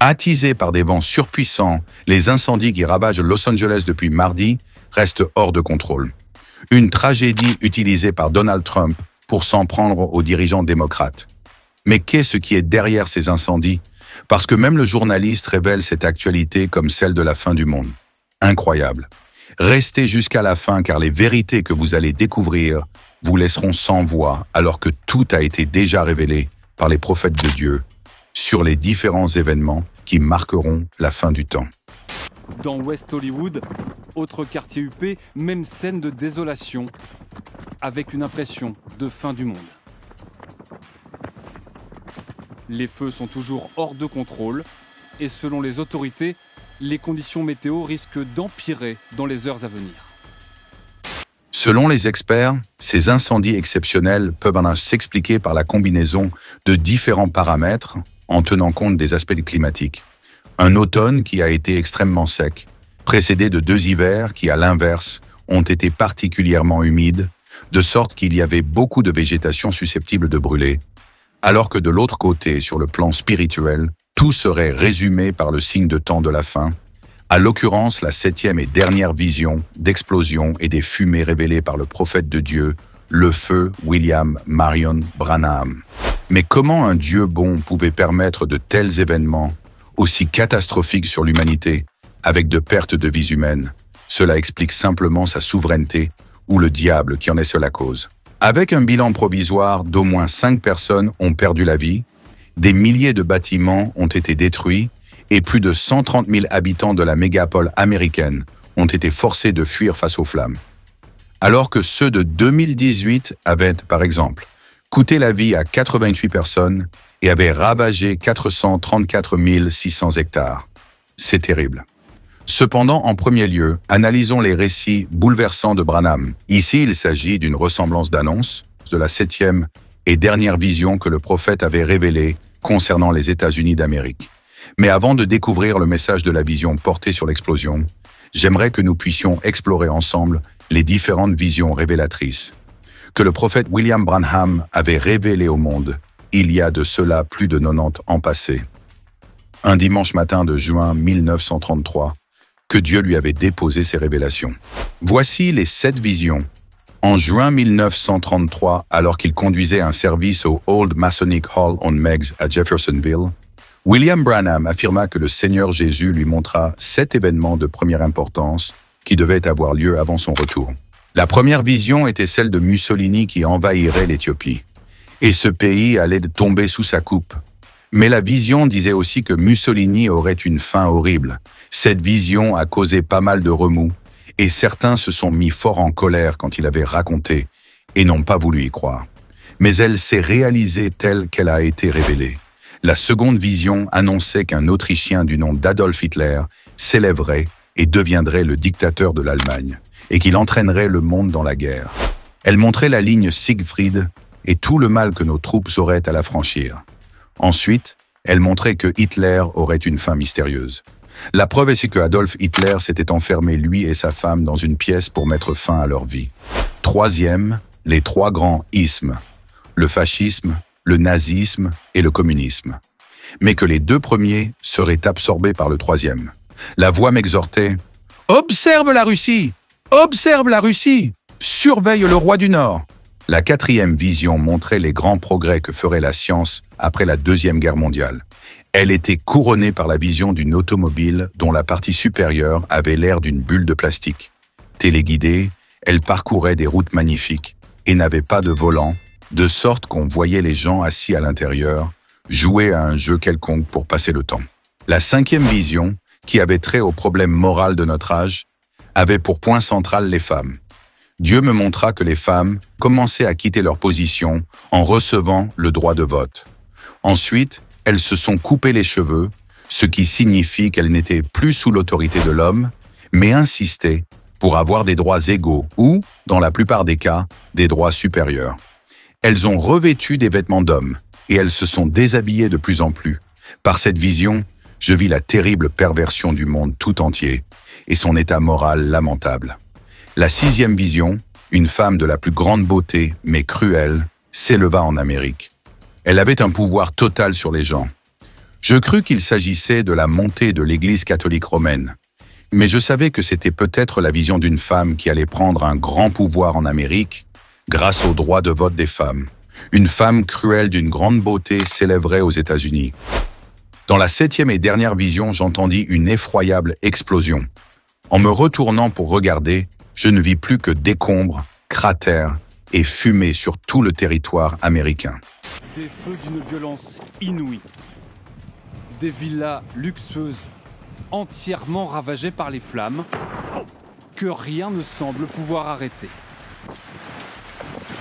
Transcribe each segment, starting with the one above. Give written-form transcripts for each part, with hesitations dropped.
Attisés par des vents surpuissants, les incendies qui ravagent Los Angeles depuis mardi restent hors de contrôle. Une tragédie utilisée par Donald Trump pour s'en prendre aux dirigeants démocrates. Mais qu'est-ce qui est derrière ces incendies? Parce que même le journaliste révèle cette actualité comme celle de la fin du monde. Incroyable. Restez jusqu'à la fin car les vérités que vous allez découvrir vous laisseront sans voix alors que tout a été déjà révélé par les prophètes de Dieu sur les différents événements qui marqueront la fin du temps. Dans West Hollywood, autre quartier huppé, même scène de désolation, avec une impression de fin du monde. Les feux sont toujours hors de contrôle et selon les autorités, les conditions météo risquent d'empirer dans les heures à venir. Selon les experts, ces incendies exceptionnels peuvent s'expliquer par la combinaison de différents paramètres en tenant compte des aspects climatiques. Un automne qui a été extrêmement sec, précédé de 2 hivers qui, à l'inverse, ont été particulièrement humides, de sorte qu'il y avait beaucoup de végétation susceptible de brûler, alors que de l'autre côté, sur le plan spirituel, tout serait résumé par le signe de temps de la fin, à l'occurrence la 7e et dernière vision d'explosion et des fumées révélées par le prophète de Dieu, le feu William Marion Branham. Mais comment un Dieu bon pouvait permettre de tels événements aussi catastrophiques sur l'humanité, avec de pertes de vies humaines? Cela explique simplement sa souveraineté ou le diable qui en est seule la cause. Avec un bilan provisoire d'au moins 5 personnes ont perdu la vie, des milliers de bâtiments ont été détruits et plus de 130 000 habitants de la mégapole américaine ont été forcés de fuir face aux flammes. Alors que ceux de 2018 avaient, par exemple, coûté la vie à 88 personnes et avaient ravagé 434 600 hectares. C'est terrible. Cependant, en premier lieu, analysons les récits bouleversants de Branham. Ici, il s'agit d'une ressemblance d'annonce de la 7e et dernière vision que le prophète avait révélée concernant les États-Unis d'Amérique. Mais avant de découvrir le message de la vision portée sur l'explosion, j'aimerais que nous puissions explorer ensemble les différentes visions révélatrices que le prophète William Branham avait révélées au monde il y a de cela plus de 90 ans passés. Un dimanche matin de juin 1933, que Dieu lui avait déposé ses révélations. Voici les 7 visions. En juin 1933, alors qu'il conduisait un service au Old Masonic Hall on Meigs à Jeffersonville, William Branham affirma que le Seigneur Jésus lui montra 7 événements de première importance qui devaient avoir lieu avant son retour. La première vision était celle de Mussolini qui envahirait l'Éthiopie. Et ce pays allait tomber sous sa coupe. Mais la vision disait aussi que Mussolini aurait une fin horrible. Cette vision a causé pas mal de remous, et certains se sont mis fort en colère quand il avait raconté, et n'ont pas voulu y croire. Mais elle s'est réalisée telle qu'elle a été révélée. La seconde vision annonçait qu'un Autrichien du nom d'Adolf Hitler s'élèverait et deviendrait le dictateur de l'Allemagne, et qu'il entraînerait le monde dans la guerre. Elle montrait la ligne Siegfried et tout le mal que nos troupes auraient à la franchir. Ensuite, elle montrait que Hitler aurait une fin mystérieuse. La preuve est que Adolf Hitler s'était enfermé lui et sa femme dans une pièce pour mettre fin à leur vie. Troisième, les 3 grands ismes, le fascisme, le nazisme et le communisme. Mais que les 2 premiers seraient absorbés par le 3e. La voix m'exhortait « Observe la Russie! Observe la Russie! Surveille le roi du Nord !» La 4e vision montrait les grands progrès que ferait la science après la Deuxième Guerre mondiale. Elle était couronnée par la vision d'une automobile dont la partie supérieure avait l'air d'une bulle de plastique. Téléguidée, elle parcourait des routes magnifiques et n'avait pas de volant, de sorte qu'on voyait les gens assis à l'intérieur jouer à un jeu quelconque pour passer le temps. La 5e vision, qui avait trait au problème moral de notre âge, avait pour point central les femmes. Dieu me montra que les femmes commençaient à quitter leur position en recevant le droit de vote. Ensuite, elles se sont coupées les cheveux, ce qui signifie qu'elles n'étaient plus sous l'autorité de l'homme, mais insistaient pour avoir des droits égaux ou, dans la plupart des cas, des droits supérieurs. Elles ont revêtu des vêtements d'hommes et elles se sont déshabillées de plus en plus. Par cette vision, je vis la terrible perversion du monde tout entier et son état moral lamentable. La 6e vision, une femme de la plus grande beauté, mais cruelle, s'éleva en Amérique. Elle avait un pouvoir total sur les gens. Je crus qu'il s'agissait de la montée de l'Église catholique romaine. Mais je savais que c'était peut-être la vision d'une femme qui allait prendre un grand pouvoir en Amérique grâce au droit de vote des femmes. Une femme cruelle d'une grande beauté s'élèverait aux États-Unis. Dans la 7e et dernière vision, j'entendis une effroyable explosion. En me retournant pour regarder, je ne vis plus que décombres, cratères et fumée sur tout le territoire américain. Des feux d'une violence inouïe. Des villas luxueuses, entièrement ravagées par les flammes, que rien ne semble pouvoir arrêter.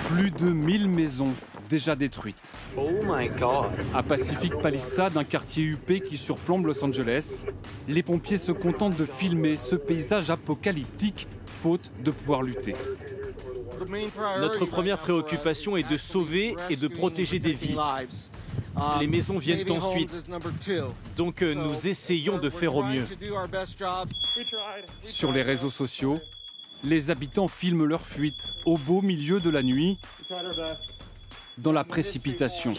Plus de 1000 maisons déjà détruites. Oh my God. À Pacific Palisades, un quartier huppé qui surplombe Los Angeles, les pompiers se contentent de filmer ce paysage apocalyptique, faute de pouvoir lutter. Notre première préoccupation est de sauver et de protéger des vies. Les maisons viennent ensuite, donc nous essayons de faire au mieux. Sur les réseaux sociaux, les habitants filment leur fuite au beau milieu de la nuit, dans la précipitation.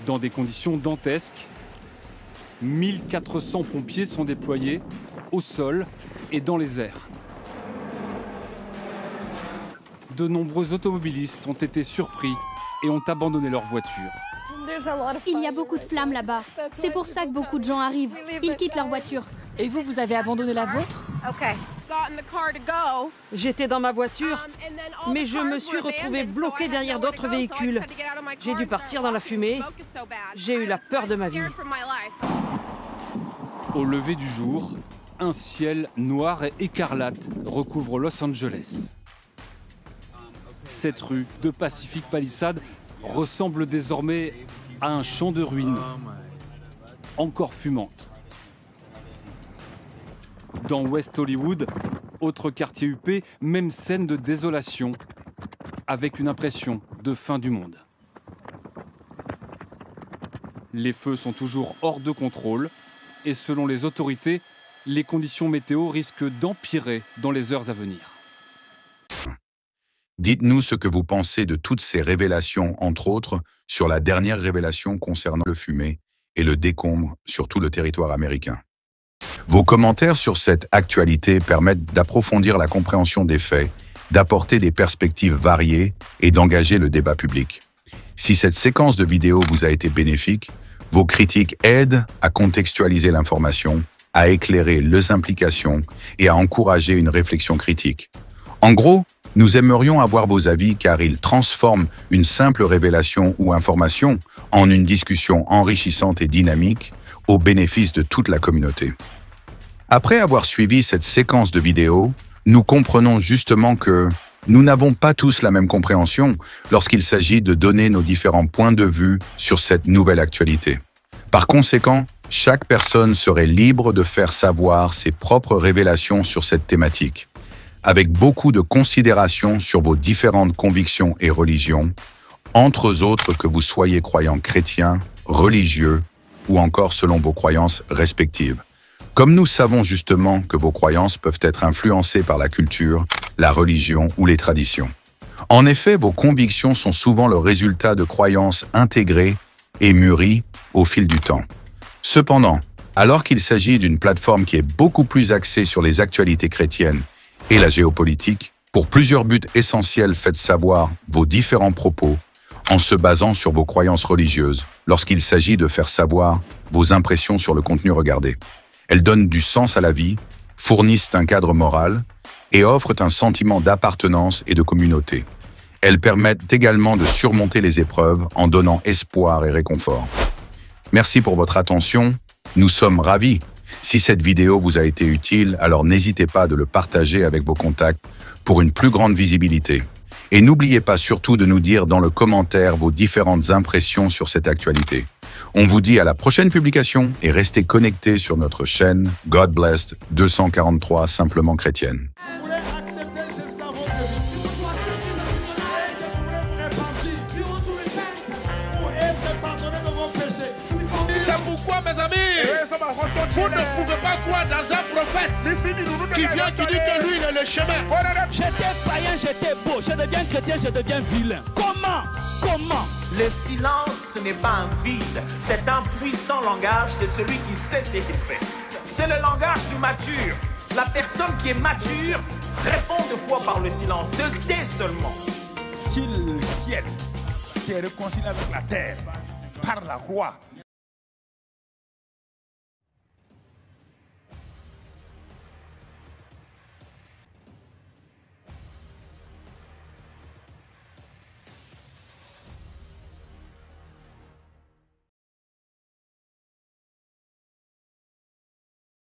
Dans des conditions dantesques, 1400 pompiers sont déployés au sol et dans les airs. De nombreux automobilistes ont été surpris et ont abandonné leur voiture. Il y a beaucoup de flammes là-bas. C'est pour ça que beaucoup de gens arrivent. Ils quittent leur voiture. Et vous, vous avez abandonné la vôtre? J'étais dans ma voiture, mais je me suis retrouvée bloquée derrière d'autres véhicules. J'ai dû partir dans la fumée. J'ai eu la peur de ma vie. Au lever du jour, un ciel noir et écarlate recouvre Los Angeles. Cette rue de Pacific Palisades ressemble désormais à un champ de ruines, encore fumante. Dans West Hollywood, autre quartier huppé, même scène de désolation, avec une impression de fin du monde. Les feux sont toujours hors de contrôle et selon les autorités, les conditions météo risquent d'empirer dans les heures à venir. Dites-nous ce que vous pensez de toutes ces révélations, entre autres, sur la dernière révélation concernant le fumée et le décombre sur tout le territoire américain. Vos commentaires sur cette actualité permettent d'approfondir la compréhension des faits, d'apporter des perspectives variées et d'engager le débat public. Si cette séquence de vidéos vous a été bénéfique, vos critiques aident à contextualiser l'information, à éclairer les implications et à encourager une réflexion critique. En gros, nous aimerions avoir vos avis car ils transforment une simple révélation ou information en une discussion enrichissante et dynamique au bénéfice de toute la communauté. Après avoir suivi cette séquence de vidéos, nous comprenons justement que nous n'avons pas tous la même compréhension lorsqu'il s'agit de donner nos différents points de vue sur cette nouvelle actualité. Par conséquent, chaque personne serait libre de faire savoir ses propres révélations sur cette thématique, avec beaucoup de considération sur vos différentes convictions et religions, entre autres que vous soyez croyant chrétien, religieux ou encore selon vos croyances respectives. Comme nous savons justement que vos croyances peuvent être influencées par la culture, la religion ou les traditions. En effet, vos convictions sont souvent le résultat de croyances intégrées et mûries au fil du temps. Cependant, alors qu'il s'agit d'une plateforme qui est beaucoup plus axée sur les actualités chrétiennes et la géopolitique, pour plusieurs buts essentiels, faites savoir vos différents propos en se basant sur vos croyances religieuses lorsqu'il s'agit de faire savoir vos impressions sur le contenu regardé. Elles donnent du sens à la vie, fournissent un cadre moral et offrent un sentiment d'appartenance et de communauté. Elles permettent également de surmonter les épreuves en donnant espoir et réconfort. Merci pour votre attention, nous sommes ravis. Si cette vidéo vous a été utile, alors n'hésitez pas de le partager avec vos contacts pour une plus grande visibilité. Et n'oubliez pas surtout de nous dire dans le commentaire vos différentes impressions sur cette actualité. On vous dit à la prochaine publication et restez connectés sur notre chaîne God Blessed 243 Simplement Chrétienne. C'est pourquoi, mes amis, vous ne pouvez pas croire dans un prophète qui vient qui dit que lui, il est le chemin. J'étais païen, j'étais beau. Je deviens chrétien, je deviens vilain. Comment comment? Le silence, ce n'est pas un vide, c'est un puissant langage de celui qui sait ce qu'il fait. C'est le langage du mature. La personne qui est mature répond deux fois par le silence, se tait seulement. Si le ciel s'est réconcilié avec la terre par la croix,